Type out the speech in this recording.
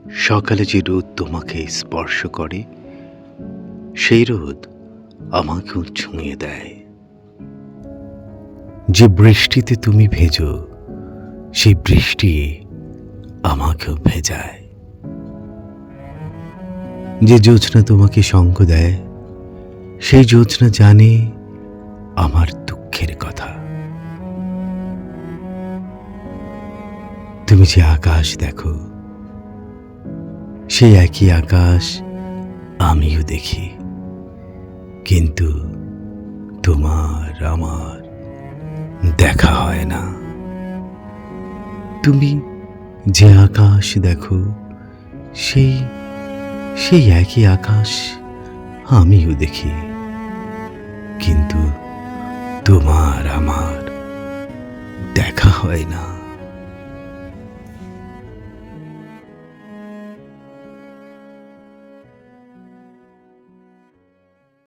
সকালে যে রোদ তোমাকে স্পর্শ করে, সেই রোদ আমাকেও ছুঁয়ে দেয়। যে বৃষ্টিতে তুমি ভেজো, সেই বৃষ্টি আমাকেও ভেজায়। যে জ্যোৎস্না তোমাকে সঙ্গ দেয়, সেই জ্যোৎস্না জানে আমার দুঃখের কথা। তুমি যে আকাশ দেখো, সেই একই আকাশ আমিও দেখি, কিন্তু তোমার আমার দেখা হয় না। তুমি যে আকাশ দেখো, সেই সেই একই আকাশ আমিও দেখি, কিন্তু তোমার আমার দেখা হয় না।